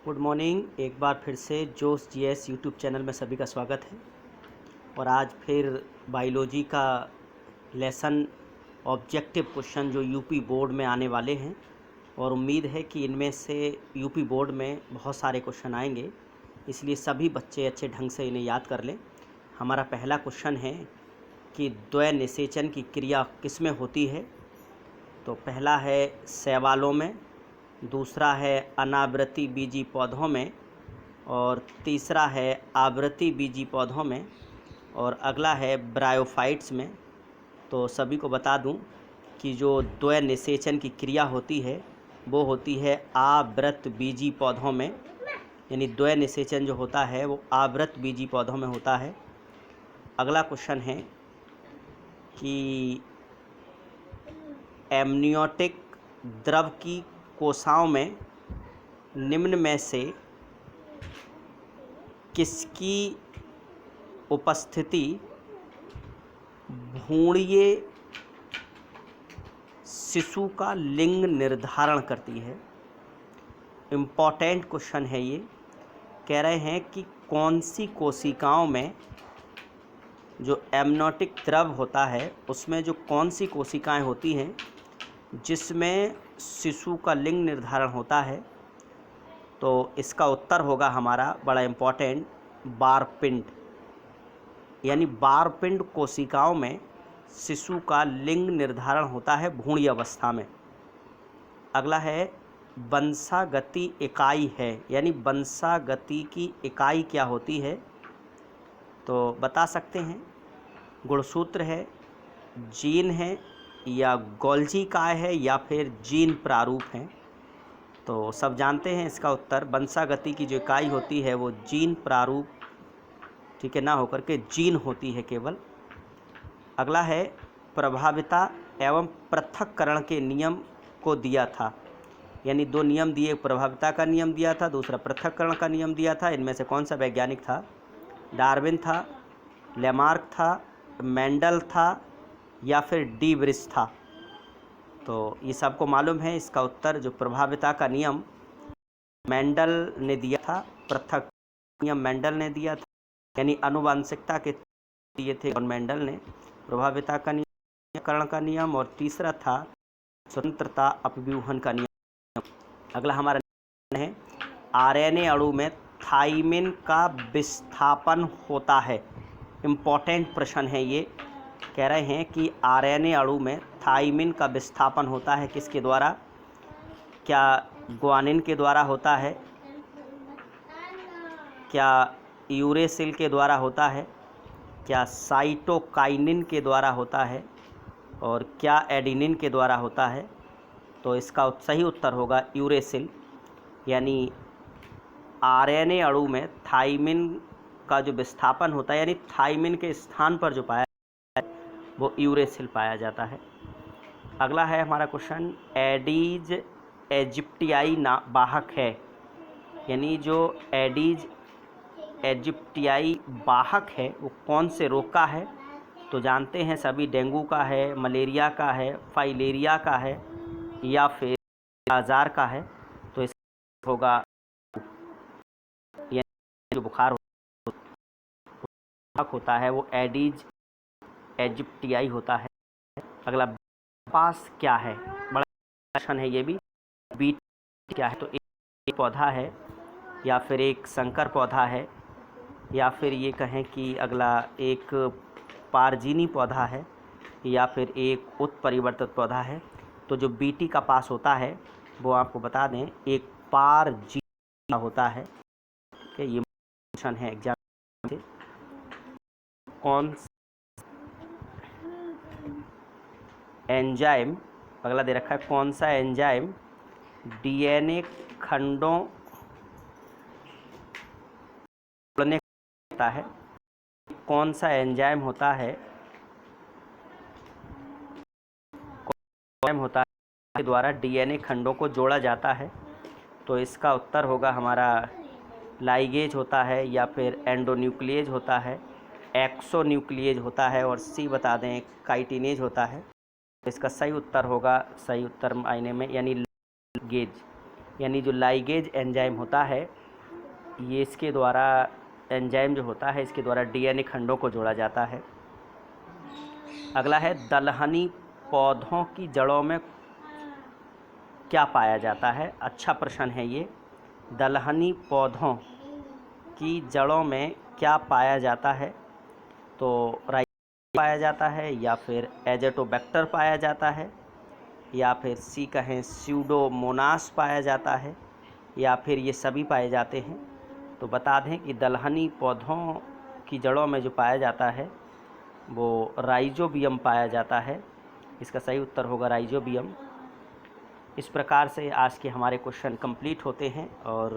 Good morning. एक बार फिर से जोश जीएस यूट्यूब चैनल में सभी का स्वागत है। और आज फिर बायोलॉजी का लेसन ऑब्जेक्टिव क्वेश्चन जो यूपी बोर्ड में आने वाले हैं, और उम्मीद है कि इनमें से यूपी बोर्ड में बहुत सारे क्वेश्चन आएंगे, इसलिए सभी बच्चे अच्छे ढंग से इन्हें याद कर लें। हमारा पहला क्वेश्चन है कि द्वय निषेचन की क्रिया किस में होती है। तो पहला है शैवालों में, दूसरा है अनावृति बीजी पौधों में, और तीसरा है आवृति बीजी पौधों में, और अगला है ब्रायोफाइट्स में। तो सभी को बता दूं कि जो द्वय निषेचन की क्रिया होती है वो होती है आवृत बीजी पौधों में, यानी द्वय निषेचन जो होता है वो आवृत बीजी पौधों में होता है। अगला क्वेश्चन है कि एमनियोटिक द्रव की कोशिकाओं में निम्न में से किसकी उपस्थिति भ्रूणीय शिशु का लिंग निर्धारण करती है। इम्पॉर्टेंट क्वेश्चन है ये। कह रहे हैं कि कौन सी कोशिकाओं में जो एमनियोटिक द्रव होता है उसमें जो कौन सी कोशिकाएं होती हैं जिसमें शिशु का लिंग निर्धारण होता है। तो इसका उत्तर होगा हमारा बड़ा इम्पॉर्टेंट, बारपिंड, यानी बारपिंड कोशिकाओं में शिशु का लिंग निर्धारण होता है भ्रूणीय अवस्था में। अगला है वंशागति इकाई है, यानी वंशागति की इकाई क्या होती है। तो बता सकते हैं, गुणसूत्र है, जीन है, या गोल्जी काय है, या फिर जीन प्रारूप है। तो सब जानते हैं इसका उत्तर, वंशागति की जो इकाई होती है वो जीन प्रारूप, ठीक है, ना होकर के जीन होती है केवल। अगला है प्रभाविता एवं पृथक्करण के नियम को दिया था, यानी दो नियम दिए, प्रभाविता का नियम दिया था, दूसरा पृथक्करण का नियम दिया था। इनमें से कौन सा वैज्ञानिक था? डार्विन था, लेमार्क था, मेंडल था, या फिर डी ब्रिस था। तो ये सबको मालूम है, इसका उत्तर जो प्रभाविता का नियम मेंडल ने दिया था, पृथक नियम मेंडल ने दिया था, यानी आनुवंशिकता के दिए थे जॉन मेंडल ने प्रभाविता का नियम, करण का नियम, और तीसरा था स्वतंत्रता अपव्यूहन का नियम। अगला हमारा है आरएनए अणु में थाइमिन का विस्थापन होता है। इम्पॉर्टेंट प्रश्न है ये। कह रहे हैं कि आरएनए अणु में थाइमिन का विस्थापन होता है किसके द्वारा? क्या ग्वानिन के द्वारा होता है, क्या यूरेसिल के द्वारा होता है, क्या साइटोकाइनिन के द्वारा होता है, और क्या एडिनिन के द्वारा होता है? तो इसका सही उत्तर होगा यूरेसिल, यानी आरएनए अणु में थाइमिन का जो विस्थापन होता है, यानी थाइमिन के स्थान पर जो पाया वो यूरेसिल पाया जाता है। अगला है हमारा क्वेश्चन, एडीज एजिप्टियाई वाहक है, यानी जो एडीज एजिप्टियाई वाहक है वो कौन से रोग का है? तो जानते हैं सभी, डेंगू का है, मलेरिया का है, फाइलेरिया का है, या फिर आजार का है। तो इसका होगा जो बुखार होता है वो एडीज एजिप्टियाई होता है। अगला पास क्या है? बड़ा प्रश्न है ये भी। बीट क्या है? तो एक पौधा है, या फिर एक संकर पौधा है, या फिर ये कहें कि अगला एक पारजीनी पौधा है, या फिर एक उत्परिवर्तित पौधा है। तो जो बीटी का पास होता है वो आपको बता दें एक पारजीनी होता है। ये क्वेश्चन है एग्जाम से। कौन एंजाइम, अगला दे रखा है, कौन सा एंजाइम डीएनए खंडों जोड़ने होता है? कौन सा एंजाइम होता है के द्वारा डीएनए खंडों को जोड़ा जाता है? तो इसका उत्तर होगा हमारा लाइगेज होता है, या फिर एंडोन्यूक्लिएज होता है, एक्सोन्यूक्लिएज होता है, और सी बता दें काइटिनेज होता है। इसका सही उत्तर होगा, सही उत्तर मायने में, यानी गेज। यानी जो लाइगेज एंजाइम होता है, ये इसके द्वारा एंजाइम जो होता है इसके द्वारा डीएनए खंडों को जोड़ा जाता है। अगला है दलहनी पौधों की जड़ों में क्या पाया जाता है। अच्छा प्रश्न है ये। दलहनी पौधों की जड़ों में क्या पाया जाता है, तो राइजोबियम पाया जाता है, या फिर एजेटोबैक्टर पाया जाता है, या फिर सी कहें स्यूडोमोनास पाया जाता है, या फिर ये सभी पाए जाते हैं। तो बता दें कि दलहनी पौधों की जड़ों में जो पाया जाता है वो राइजोबियम पाया जाता है। इसका सही उत्तर होगा राइजोबियम। इस प्रकार से आज के हमारे क्वेश्चन कंप्लीट होते हैं और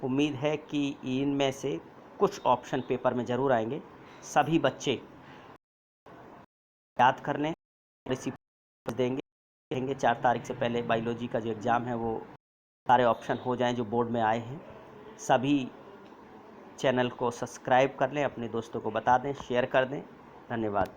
उम्मीद है कि इनमें से कुछ ऑप्शन पेपर में ज़रूर आएंगे। सभी बच्चे याद कर लें और इसी देंगे 4 तारीख से पहले बायोलॉजी का जो एग्ज़ाम है वो सारे ऑप्शन हो जाएं जो बोर्ड में आए हैं। सभी चैनल को सब्सक्राइब कर लें, अपने दोस्तों को बता दें, शेयर कर दें। धन्यवाद।